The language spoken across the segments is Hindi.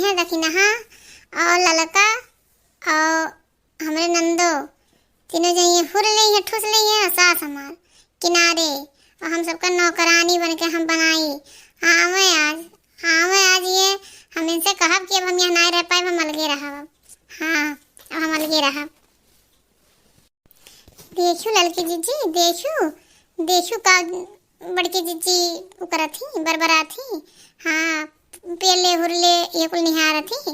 हैं दखिनहा और ललका और हमरे नंदो तीनों जाइए हुर ली है ठुस ली है सास हमार किनारे और हम सबका नौकरानी बन के हम बनाई। हाँ मैं आज ये हम इनसे कहब कि अब हम यहाँ नहीं रह पाए, हम अलगे रहब। हाँ अब हम अलगे रहब। देखू ललकी जीजी देखू का बड़की जीजी उकरा थी बरबरा थी। हाँ पेले हुरले ये कुल निहार थी।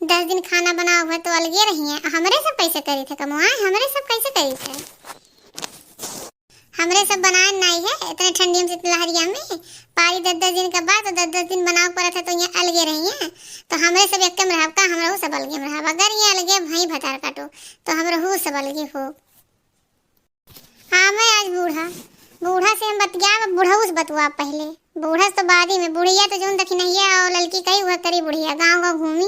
10 दिन खाना बना हुआ तो अलगे रही है। हमरे सब कैसे करी थे कमुआ, हमरे सब कैसे करी थे, हमरे सब बनाए नहीं है इतने ठंडी में लहरिया में पारी 10-10 दिन के बाद 10-10 दिन बनाव पड़ा था तो यहाँ अलगे रही है। तो हमरे सब एक कम रहब का हमरा सब अलगे में रहब। अगर ये अलगे भई भतार काटो तो हमरा सब अलगे हो। हाँ मैं आज बूढ़ा से हम बतिया बूढ़ा उस बतुआ पहले बूढ़ा तो बाद ही में बुढ़िया तो जौन दखिनैया और लड़की कही हुआ करी बुढ़िया गाँव घूमी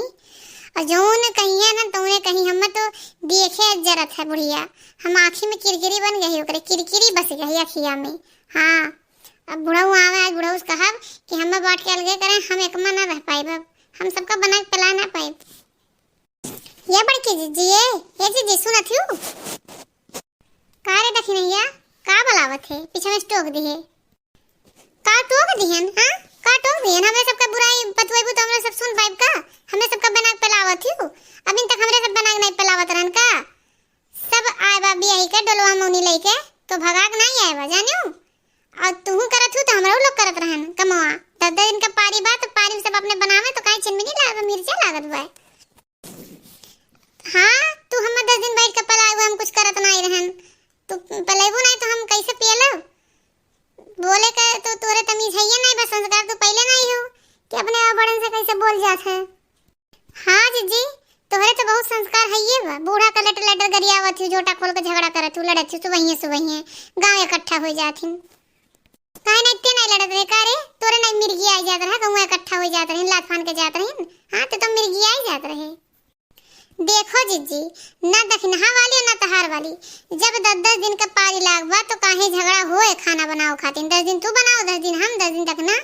और जौन कहिए ना तौने कहीं हम तो देखे जरत है बुढ़िया। हम आँखी में किरकिरी बन गई ओकरे किरकिरी बस गई अखिया में। हाँ अब बुढ़ऊ आवे आज बुढ़ऊ कहब कि हम बांट के अलगे करें, हम एक में ना रह पाए, हम सबका बना के पिला ना पाए। ये बड़की जीजी ये जीजी सुनत हूँ का रे दखिनैया का बलावत है पीछे में टोक दिए का टोक दिहन। हाँ का टोक दिहन हमरे सबका बुराई बतवाइबू तो हमरे सब सुन पाइब का। हमरे सबका बना के पिलावत हूँ अभी तक हमरे सब बना के नहीं पिलावत रहन का। सब आए बा बियाही के डोलवा मौनी लेके तो भगाक नहीं आए बा जानियो। और तू करत हूँ तो हमरा लोग करत रहन कमवा 10 दिन का पारी बात पारी सब अपने बनावे तो काहे चिनमिनी लागत मिर्चा लागत बा। हाँ तू हम 10 दिन बैठ के पलाए हुए हम कुछ करत नहीं रहन तू पलेबू नहीं तो हम कैसे पियलो बोले का तो तोरे तमीज है नहीं बस संस्कार तो पहले नहीं हो कि अपने बड़न से कैसे बोल जात है। हाँ जीजी तोहरे तो बहुत संस्कार है ये बा। बूढ़ा का लटर गरियावत थी झोटा खोल के झगड़ा करत हूँ लड़त थी सुबह गाँव इकट्ठा हो जाती काहे नहीं इतने नहीं लड़त रहे का रे तोरे नहीं मिर्गी आई जात रहे गाँव इकट्ठा हो जात रहे लात फान के जात रहे। हाँ तो मिर्गी आई जात रहे। देखो जीजी ना दखिनहा वाली और ना तहार वाली जब 10-10 दिन का पारी लागबा तो काहे झगड़ा होए खाना बनाओ खातिर 10 दिन तू बनाओ 10 दिन हम 10 दिन तक ना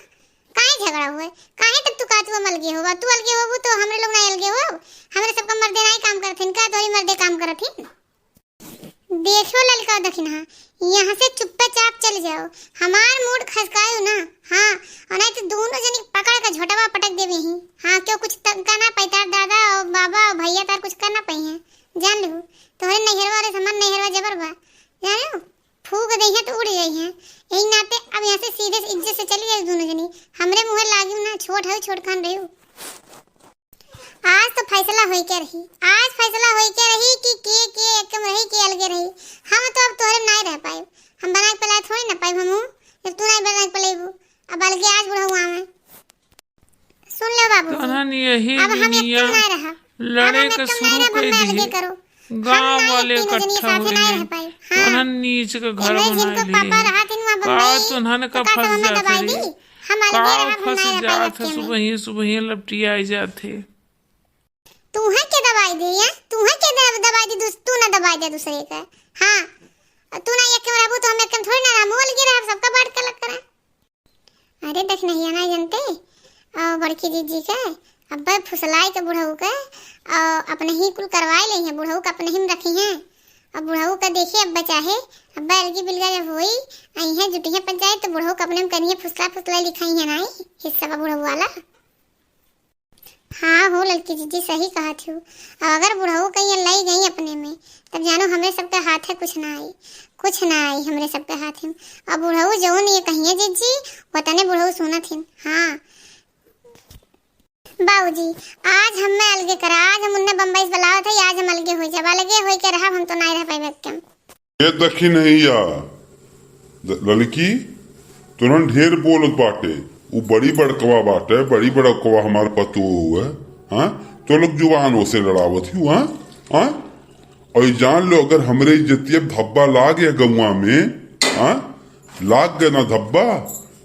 काहे झगड़ा होए काहे तब तू कातू अलगे होगा तू अलगे होबू तो हमरे लोग नहीं अलगे हो। हमरे सबका मर्दे नहीं काम करथिन का तोरी मर्दे काम करथिन। देखो ललका दखिनहा यहाँ से चुपचाप चल जाओ हमार मूड खसकायो ना। हाँ और नहीं तो दोनों जनी पकड़ के झोटवा पटक देवे ही। हाँ क्यों कुछ करना पैतार दादा और बाबा और भैया तार कुछ करना पई है जान लो तोहरे नैहरवा रे समान नैहरवा जबर बा जान लो फूक दई है तो उड़ गई है। यही नाते अब यहाँ से सीधे इज्जत से चली जाए दोनों जनी हमरे मुँह लागी ना छोट खान रही। आज तो फैसला होई के रही कि के एकम रही के अलगे रही। हम तो अब तोहरे नहीं रह पाए हम बना के पलाए थोड़ी ना पाए हमू जब तू नहीं बना के पलेबू अब अलगे आज बुढ़ा हुआ मैं सुन ले बाबू अब हम एक नहीं रहा लड़े के शुरू कर दिए गांव वाले इकट्ठा हुए हैं नीच के घर बना लिए का तुन्हन का फंस जाते का फंस जाते सुबह लपटी आई जाते तू है के दवाई दे या तू है के दवाई दे तू ना दवाई दे दूसरे का। हाँ तू ना एक रहबू तो हम एक थोड़ी ना मोल गिरा सबका बांट के लग करा। अरे देख नहीं ना जानते और बड़की जीजी का अब फुसलाई के बुढ़ऊ का और अपने ही कुल करवाए ले हैं बुढ़ऊ का अपने ही में रखी हैं। अब बुढ़ऊ का देखिए अब चाहे अब अलगी बिलगा जब हुई आई है जुटी है पंचायत तो बुढ़ऊ का अपने में करिए फुसला लिखाई है ना हिस्सा का बुढ़ऊ वाला। हाँ हो लड़की जीजी सही कहा थी। अब अगर बुढ़ऊ कहीं लाई गई अपने में तब जानो हमरे सबके हाथ है कुछ ना आई हमरे सबके हाथ है। अब बुढ़ऊ जो ये कहिए जीजी वतने बुढ़ऊ सुना थी। हाँ बाबूजी आज हम अलगे करा आज हम उन्ने बम्बई से बुलाओ थे आज हम अलगे हो जाए अलगे हो के रहा हम तो नहीं रह पाए कम। ये दखी नहीं या लड़की तुरंत ढेर बोलत बाटे वो बड़ी बड़कवा बाटे बड़ी बड़कवा हमार पतो है। हाँ तो लोग जुबान से लड़ावत ही हाँ और जान लो अगर हमरे इज्जतिया धब्बा लाग गया गौवा में हाँ लाग गया ना धब्बा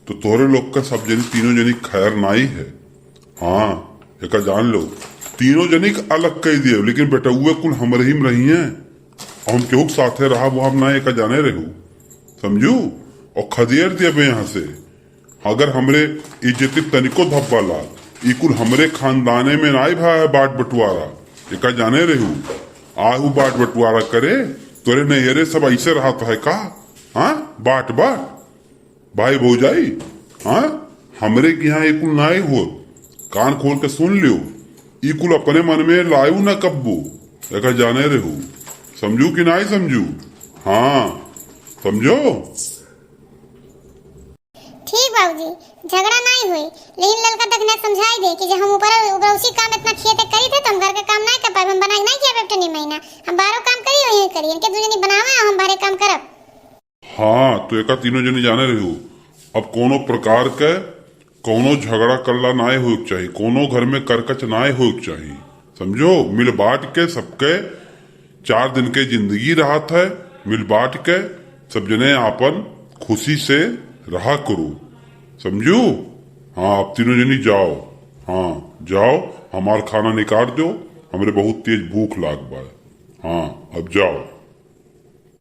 तो तोहरे लोग का सब जनी तीनों जनी खैर नाई है। हाँ एक जान लो तीनों जनी अलग कह दिए लेकिन बेटा हुए कुल हमरे ही में रही है और हम केहू साथे रहा वो हम ना एक जाने रहू समझू और खदेड़ दिए यहाँ से अगर हमरे इज्जती तनिको धब्बा लाग इकुल हमरे खानदाने में नाई भा है बाट बंटवारा। एका जाने रहू आहू बाट बंटवारा करे तोरे नैहरे सब ऐसे रहता है का? हाँ बाट बाट भाई भौजाई। हाँ हमरे के यहाँ इकुल नाई हो, कान खोल के सुन लियो, इकुल अपने मन में लायू न कब्बू। एका जाने रहू, समझू कि नहीं समझू? हाँ समझो। ठीक बाबूजी, झगड़ा नहीं हुई, लेकिन लड़का दखना समझाई दे कि जो हम ऊपर उसी काम इतना खेते करी थे तो हम घर का काम नहीं कर पाए। हम बनाई नहीं किया बेटा नहीं महीना, हम बाहरों काम करी वही करी, इनके दो जनी बनावे हम बाहर काम करब। हाँ तो एका तीनों जनी जाने रहू, अब कोनो प्रकार के कोनो झगड़ा करला नाय हो चाहिए, कोनो घर में करकच नाय हो चाहिए, समझो। मिल बांट के सबके 4 दिन के जिंदगी राहत है, मिल बांट के सब जने आपन खुशी से रहा करो, समझू। हाँ अब तीनों जनी जाओ, हाँ जाओ, हमार खाना निकाल दो, हमरे बहुत तेज भूख लाग बा। हाँ अब जाओ।